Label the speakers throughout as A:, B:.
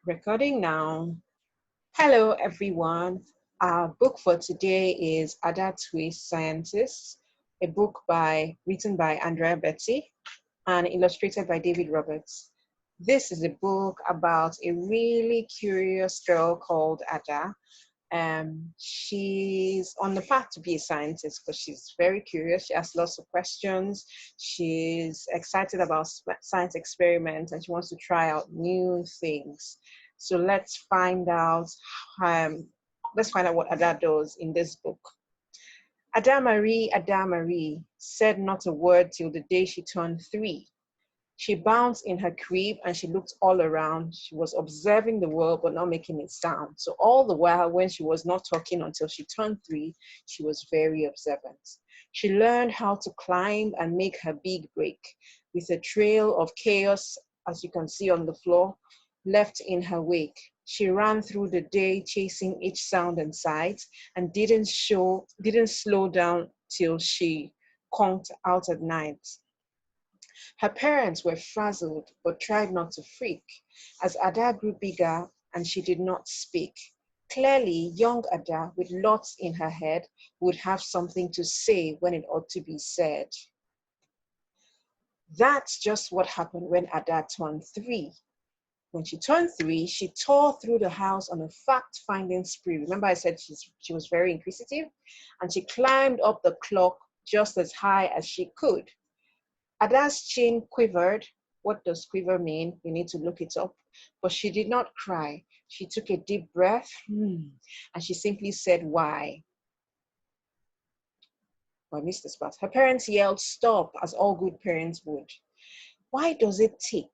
A: Recording now. Hello, everyone. Our book for today is Ada Twist Scientists, a book written by Andrea Betty and illustrated by David Roberts. This is a book about a really curious girl called Ada. She's on the path to be a scientist because she's very curious. She asks lots of questions. She's excited about science experiments and she wants to try out new things. So um, let's find out what Ada does in this book. Ada Marie said not a word till the day she turned 3. She bounced in her crib and she looked all around. She was observing the world but not making a sound. So all the while, when she was not talking until she turned 3, she was very observant. She learned how to climb and make her big break with a trail of chaos, as you can see on the floor, left in her wake. She ran through the day chasing each sound and sight and didn't slow down till she conked out at night. Her parents were frazzled but tried not to freak. As Ada grew bigger and she did not speak, clearly young Ada, with lots in her head, would have something to say when it ought to be said. That's just what happened when Ada turned 3. When she turned 3, she tore through the house on a fact-finding spree. Remember I said she was very inquisitive? And she climbed up the clock just as high as she could. Ada's chin quivered. What does quiver mean? You need to look it up. But she did not cry. She took a deep breath, and she simply said, why? Oh, I missed this part. Her parents yelled, stop, as all good parents would. Why does it tick?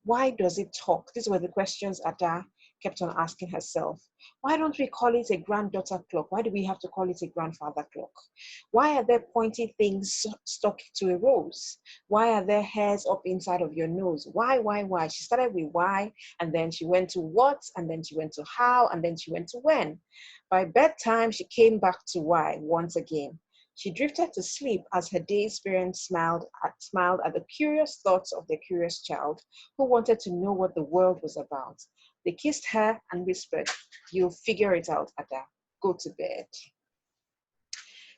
A: Why does it talk? These were the questions Ada kept on asking herself. Why don't we call it a granddaughter clock? Why do we have to call it a grandfather clock? Why are there pointy things stuck to a rose? Why are there hairs up inside of your nose? Why? She started with why, and then she went to what, and then she went to how, and then she went to when. By bedtime, she came back to why once again. She drifted to sleep as her day's parents smiled at the curious thoughts of their curious child who wanted to know what the world was about. They kissed her and whispered, you'll figure it out, Ada. Go to bed.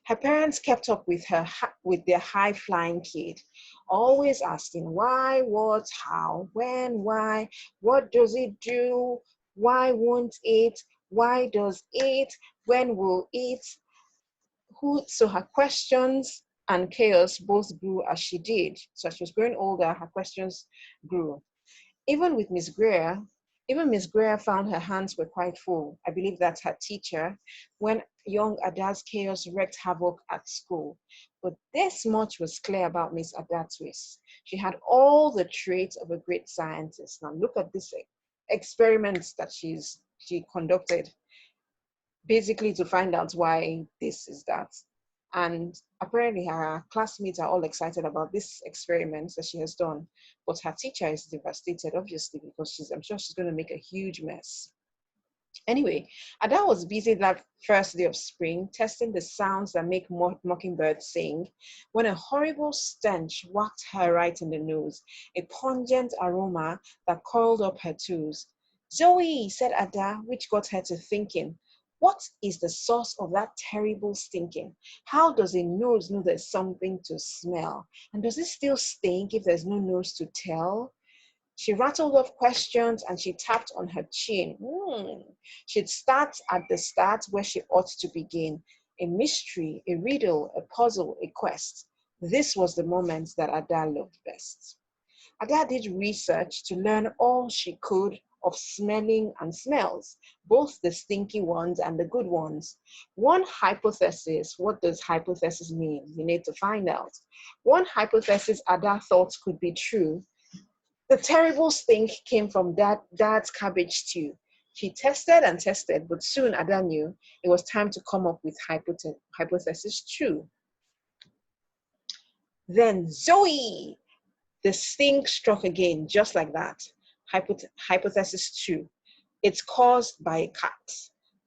A: Her parents kept up with their high-flying kid, always asking why, what, how, when, why, what does it do, why won't it, why does it, when will it, who. So her questions and chaos both grew as she did. So as she was growing older, her questions grew. Even with Miss Greer, even Miss Greer found her hands were quite full. I believe that's her teacher, when young Ada's chaos wreaked havoc at school. But this much was clear about Miss Ada Twist. She had all the traits of a great scientist. Now look at this experiments that she conducted, basically to find out why this is that. And apparently her classmates are all excited about this experiment that she has done. But her teacher is devastated, obviously, because I'm sure she's going to make a huge mess. Anyway, Ada was busy that first day of spring, testing the sounds that make mockingbirds sing, when a horrible stench whacked her right in the nose, a pungent aroma that curled up her toes. Zoe, said Ada, which got her to thinking, what is the source of that terrible stinking? How does a nose know there's something to smell? And does it still stink if there's no nose to tell? She rattled off questions and she tapped on her chin. She'd start at the start where she ought to begin. A mystery, a riddle, a puzzle, a quest. This was the moment that Ada loved best. Ada did research to learn all she could of smelling and smells, both the stinky ones and the good ones. One hypothesis, what does hypothesis mean? You need to find out. One hypothesis Ada thought could be true. The terrible stink came from dad's cabbage stew. She tested and tested, but soon Ada knew it was time to come up with hypothesis 2. Then Zoe! The stink struck again, just like that. Hypothesis 2. It's caused by a cat.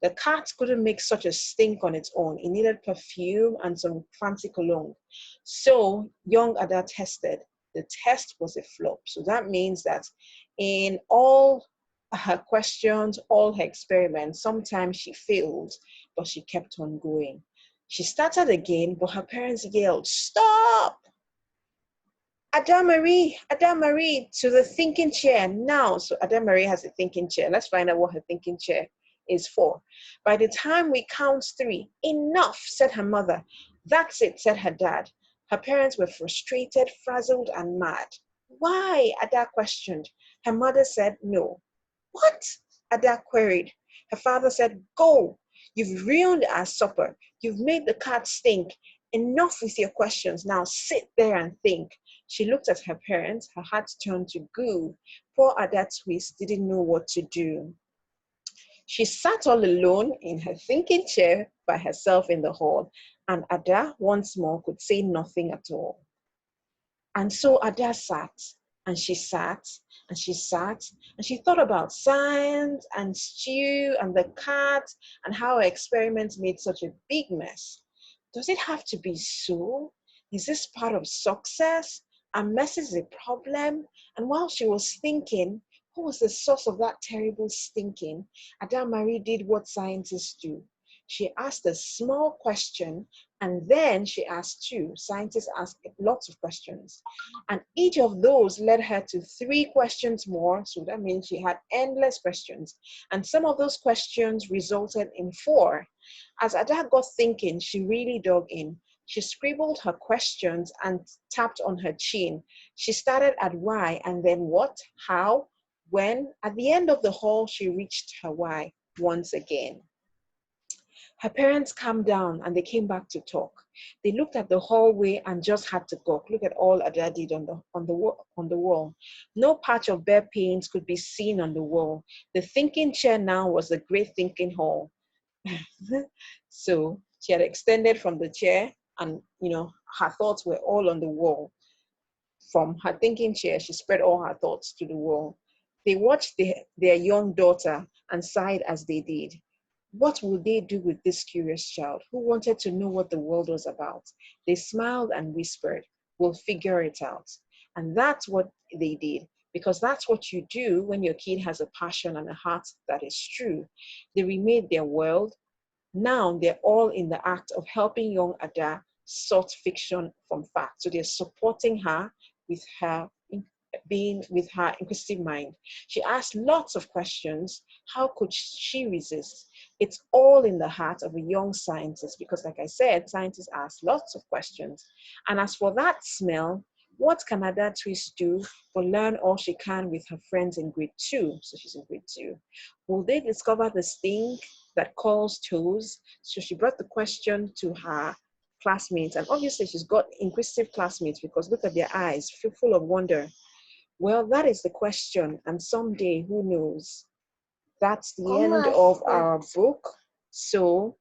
A: The cat couldn't make such a stink on its own. It needed perfume and some fancy cologne. So young Ada tested. The test was a flop. So that means that in all her questions, all her experiments. Sometimes she failed, but she kept on going. She started again, but her parents yelled, "Stop! Ada Marie, to the thinking chair now." So Ada Marie has a thinking chair. Let's find out what her thinking chair is for. By the time we count three, "Enough," said her mother. "That's it," said her dad. Her parents were frustrated, frazzled, and mad. "Why?" Ada questioned. Her mother said, "No." "What?" Ada queried. Her father said, "Go. You've ruined our supper. You've made the cat stink. Enough with your questions. Now sit there and think." She looked at her parents. Her heart turned to goo. Poor Ada Twist didn't know what to do. She sat all alone in her thinking chair by herself in the hall, and Ada once more could say nothing at all. And so Ada sat, and she sat, and she sat, and she thought about science and stew and the cat and how her experiments made such a big mess. Does it have to be so? Is this part of success? A mess is a problem? And while she was thinking, who was the source of that terrible stinking? Ada Marie did what scientists do. She asked a small question, and then she asked two. Scientists ask lots of questions. And each of those led her to three questions more. So that means she had endless questions. And some of those questions resulted in four. As Ada got thinking, she really dug in. She scribbled her questions and tapped on her chin. She started at why, and then what, how, when. At the end of the hall, she reached her why once again. Her parents calmed down and they came back to talk. They looked at the hallway and just had to gawk. Look at all Ada did on the wall. No patch of bare paint could be seen on the wall. The thinking chair now was the great thinking hall. So she had extended from the chair, and her thoughts were all on the wall. From her thinking chair, she spread all her thoughts to the wall. They watched their young daughter and sighed as they did. What would they do with this curious child who wanted to know what the world was about? They smiled and whispered, "We'll figure it out." And that's what they did, because that's what you do when your kid has a passion and a heart that is true. They remade their world. Now they're all in the act of helping young Ada sort fiction from fact. So they're supporting her with her being with her inquisitive mind. She asked lots of questions. How could she resist? It's all in the heart of a young scientist because, like I said, scientists ask lots of questions. And as for that smell, what can Ada Twist do but learn all she can with her friends in grade 2? So she's in grade 2. Will they discover the stink that calls toes? So she brought the question to her classmates. And obviously she's got inquisitive classmates because look at their eyes, full of wonder. Well, that is the question. And someday, who knows? That's the end of our book. So,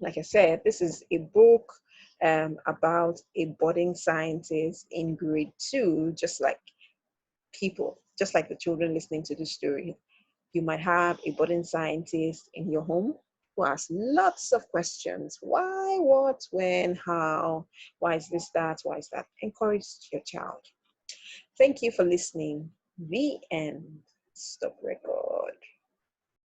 A: like I said, this is a book about a budding scientist in grade 2, just like the children listening to the story. You might have a budding scientist in your home who asks lots of questions. Why, what, when, how? Why is this, that? Why is that? Encourage your child. Thank you for listening. The end. Stop record.